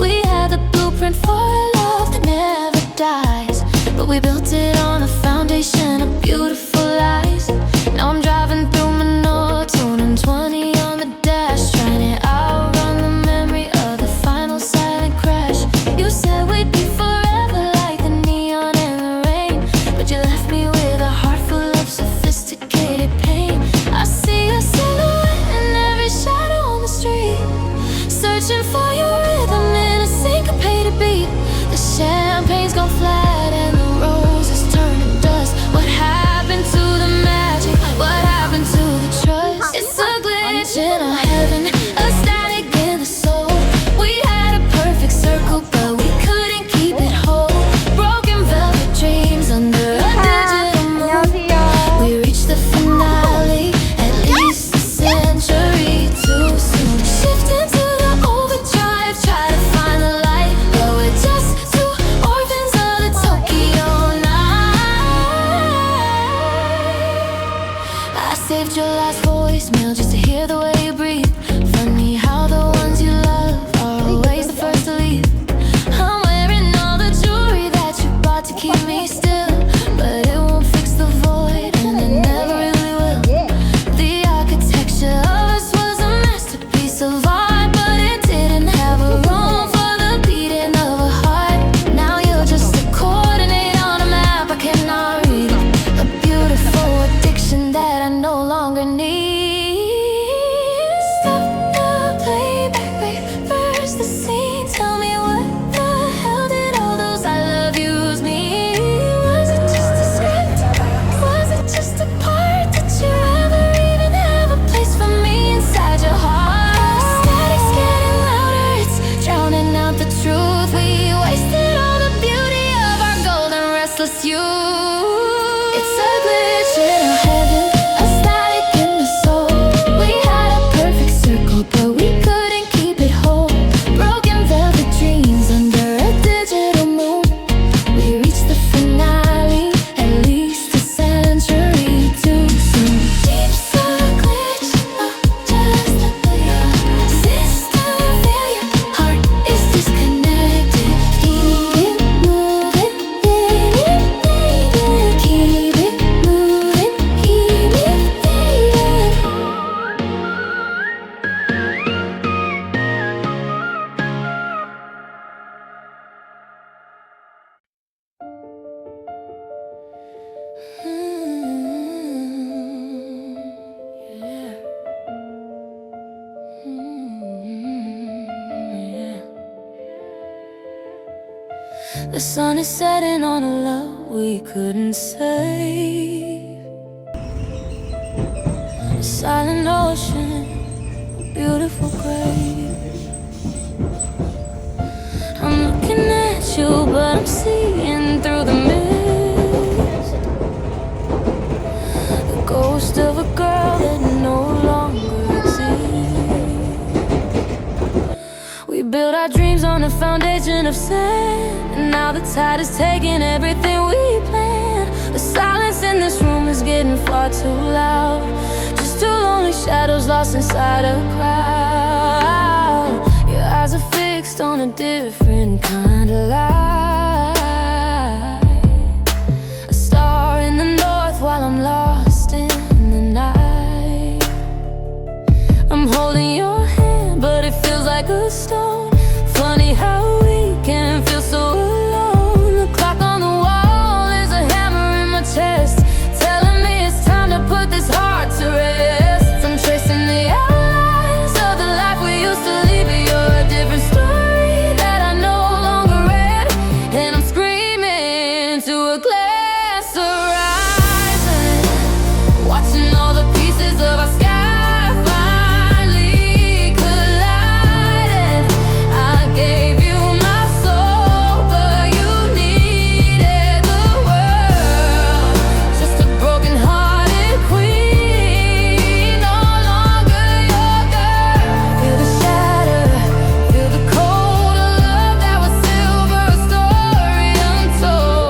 We had the blueprint for a love that never dies, but we built it on a foundation of beautiful lies. Now I'm driving through Manila, tuning 20 on the dash, trying to outrun the memory of the final silent crash. You said we'd be forever like the neon and the rain, but you left me with a heart full of sophisticated pain. I see a silhouette in every shadow on the street, searching for your rhythm in a syncopated beat. The champagne's gone flat and the roses turn to dust. What happened to the magic? What happened to the trust? It's a glitch in our heaven, a static in the soul. We had a perfect circle, but we couldn't keep it whole. Broken velvet dreams under a digital moon. We reached the finale, at least a century too soon. Shift into the overdrive, try to find the light, but we're just two orphans of the Tokyo night. I saved your last voicemail just to hear the way you breathe. Funny how the ones you love are always the first to leave. I'm wearing all the jewelry that you bought to keep me still, but it won't fix the void, and it never really will. The architecture of us was a masterpiece of art, but it didn't have a room for the beating of a heart. Now you're just a coordinate on a map I cannot read, a beautiful addiction that I no longer need. Stop the playback, reverse the scene. Tell me, what the hell did all those I love yous mean? Was it just a script? Was it just a part? Did you ever even have a place for me inside your heart? Static's getting louder, it's drowning out the truth. We wasted all the beauty of our golden restless youth. It's a glitch in our heaven, a static in the soul. We had a perfect circle, but we couldn't keep it whole. Broken velvet dreams under a digital moon. We reached the finale, at least a century too soon. Deep soul glitch, not just a bleed. System failure, heart is disconnected. Keep it moving, keep it moving, keep it fading. The sun is setting on a love we couldn't save. A silent ocean, a beautiful grave. I'm looking at you, but I'm seeing through the mist. The ghost of a girl that no longer exists. We built our dreams on a foundation of sand, and now the tide is taking everything we planned. The silence in this room is getting far too loud. Just two lonely shadows lost inside a crowd. Your eyes are filled based on a different kind of light. A star in the north while I'm lost in the night. I'm holding your hand, but it feels like a stone. Funny how we can feel so alone. The clock on the wall is a hammer in my chest, telling me it's time to put this heart to rest. I'm tracing the outlines of the life we used to lead, but you're a different story that I no longer read. And I'm screaming to a glass horizon, watching all the pieces of our sky finally colliding. I gave you my soul, but you needed the world. Just a broken-hearted queen, no longer your girl. Feel the shatter, feel the cold of love that was silver, a story untold.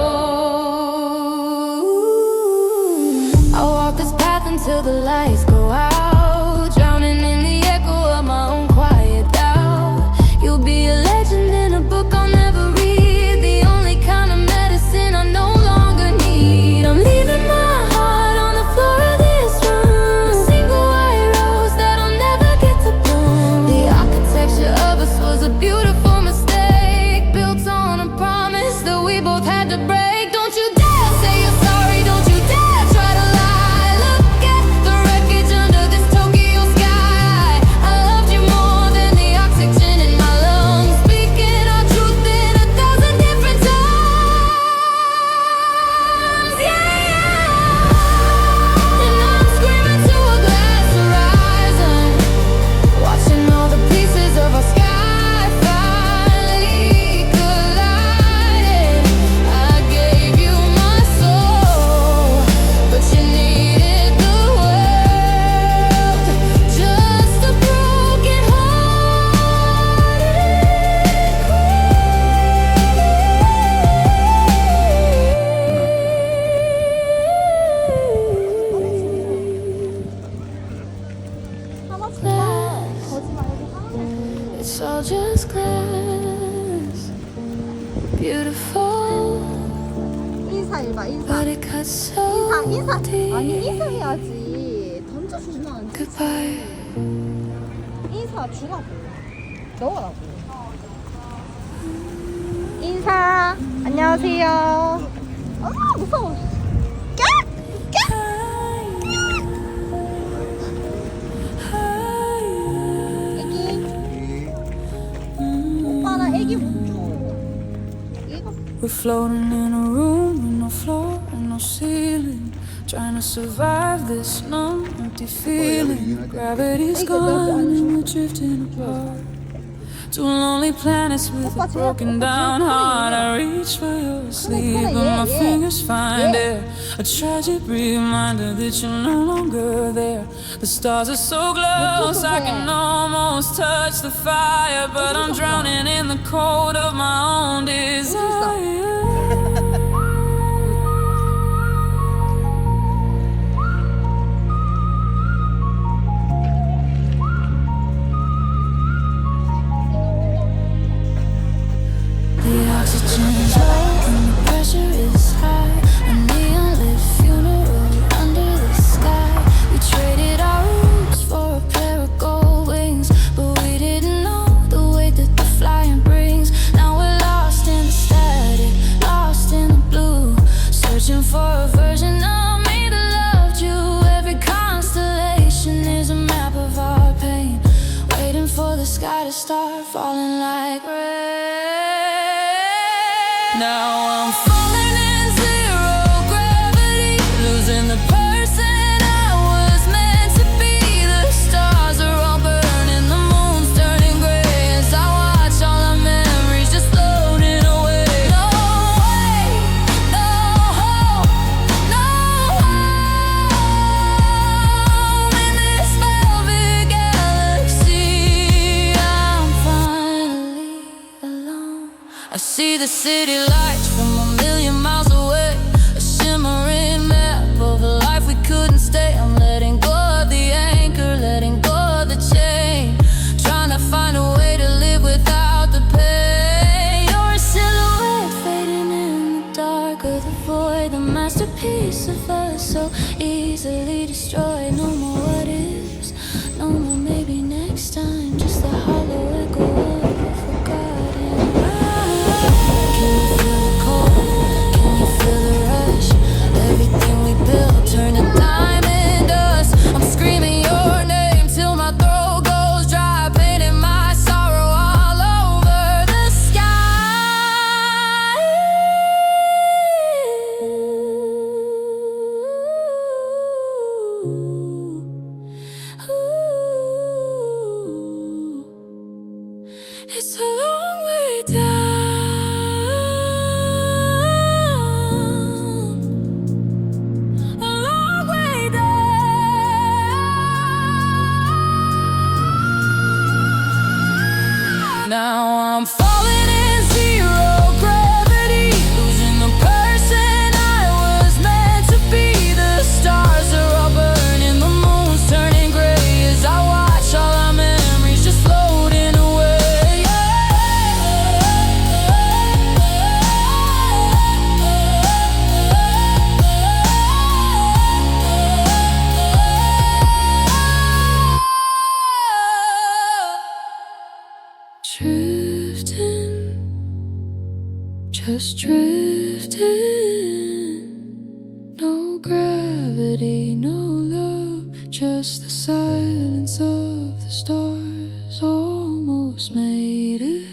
I walk this path until the lights go out, drowning in the echo of my own quiet doubt. You'll be a legend in a book I'll never read, the only kind of medicine I no longer need. I'm leaving my heart on the floor of this room, a single white rose that'll never get to bloom. The architecture of us was a beautiful mistake, built on a promise that we both had to break. Don't you dare say you're sorry, don't you dare try to lie. Look at the wreckage under this Tokyo sky. I loved you more than the oxygen in my lungs, speaking our truth in 1,000 different tongues. Yeah. And I'm screaming to a glass horizon, watching all the pieces of our sky finally colliding. I gave you my soul, but you needed the world. Just a 하나 주라. 거짓말하지 마. It's all just glass, beautiful, 인사 해봐, 인사. but it cuts so 인사. deep. 아니, 인사해야지. 던져주면 안 되지. Goodbye. 인사 주라고. 넣으라고. 인사. 안녕하세요. 아, 무서워. 애기. 오빠 나 애기 못 줘. 이거 We're floating in a room with no floor and no ceiling, trying to survive this numb, empty feeling. Gravity's gone and we're drifting apart. Two lonely planets with a broken down heart. I reach for your sleep, but my fingers find it. A tragic reminder that you're no longer there. The stars are so close, I can almost touch the fire, but I'm drowning in the cold of my own desire. The oxygen's low and the pressure is high. A neon-lit funeral under the sky. We traded our roots for a pair of gold wings, but we didn't know the weight that the flying brings. Now we're lost in the static, lost in the blue, searching for a version of me that loved you. Every constellation is a map of our pain, waiting for the sky to start falling like rain. Now I'm falling in zero gravity, losing the person I was meant to be. The stars are all burning, the moon's turning gray as I watch all our memories just floating away. No way, no hope, no home in this velvet galaxy. I'm finally alone. I see the city lights from a million miles away, a shimmering map of a life we couldn't stay. I'm letting go of the anchor, letting go of the chain, trying to find a way to live without the pain. piece of us so easily destroyed. No more what ifs, no more maybe next time. Just a hollow echo of a forgotten ride. Can you feel the cold? Can you feel the rush? Everything we built turned to diamond dust. I'm screaming your name till my throat goes dry, painting my sorrow all over the sky. It's a long way down, a long way down. Now I'm falling in zero gravity, losing the person I was meant to be. The stars are all burning, the moon's turning gray as I watch all our memories just floating away. Drifting, just drifting. No gravity, no love, just the silence of the stars. Almost made it.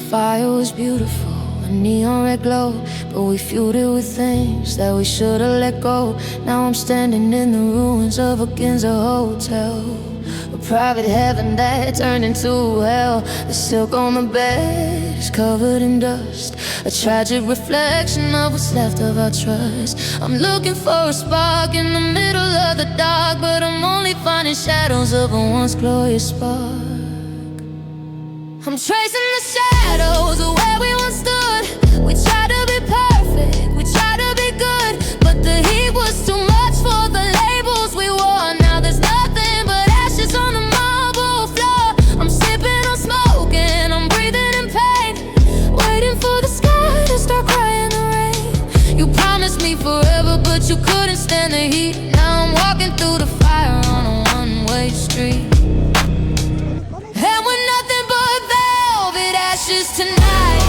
Fire was beautiful, a neon red glow, but we fueled it with things that we should've let go. Now I'm standing in the ruins of a Ginza hotel, a private heaven that turned into hell. The silk on the bed is covered in dust, a tragic reflection of what's left of our trust. I'm looking for a spark in the middle of the dark, but I'm only finding shadows of a once glorious spark. I'm tracing the shadows of where we once stood. We tried to be perfect, we tried to be good, but the heat was too much for the labels we wore. Now there's nothing but ashes on the marble floor. I'm sipping on smoke and I'm breathing in pain, waiting for the sky to start crying the rain. You promised me forever, but you couldn't stand the heat. Now I'm walking through the fire on a one-way street, and we're nothing but velvet ashes tonight.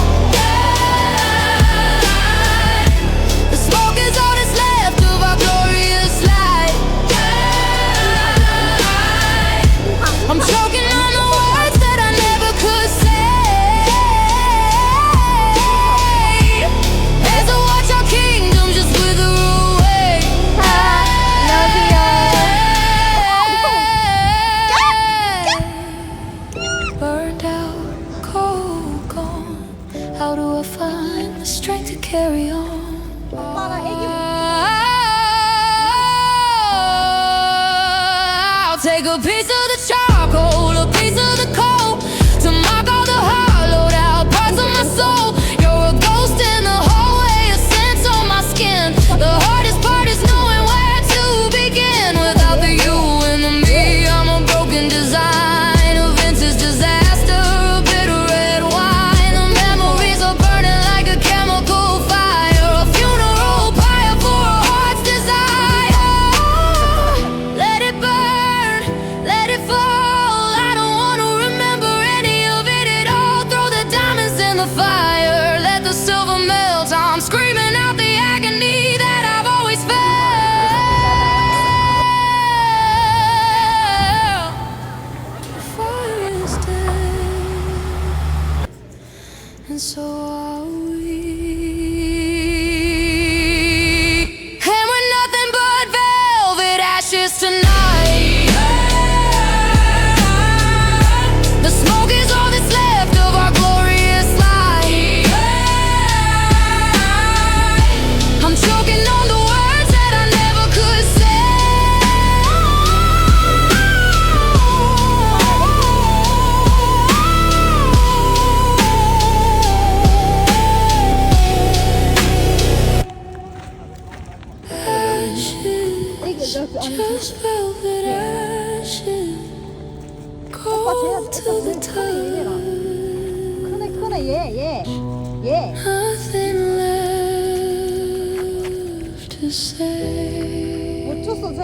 The smoke is all that's left of our glorious light. I'm choking on the words that I never could say, as I watch our kingdom just wither away. Burned out, cold, gone. How do I find the strength to carry on? 오빠랑 애기 I'll take a piece of the charcoal, a piece of the coal, to mark all the hollowed out parts of my soul. You're a ghost in the hallway, a sense on my skin. The hardest part is knowing where to begin. Without the you and the me, I'm a broken design, a vintage disaster, a bitter red wine. The memories are burning like a chemical fire, a funeral pyre for a heart's desire. Let it burn, let it fall. I don't wanna remember any of it at all. Throw the diamonds in the fire, let the silver melt. I'm screaming out the agony that I've always felt. The fire is dead, and so are we. And we're nothing but velvet ashes tonight. The smoke is all that's left of our glorious light. I'm choking on the words that I never could say, Just velvet ashes, 오빠 쟤야 cold 진짜 to the 제일 크네 얘네랑. touch. 크네 얘. Nothing left to say. 못 쳤어 쟤.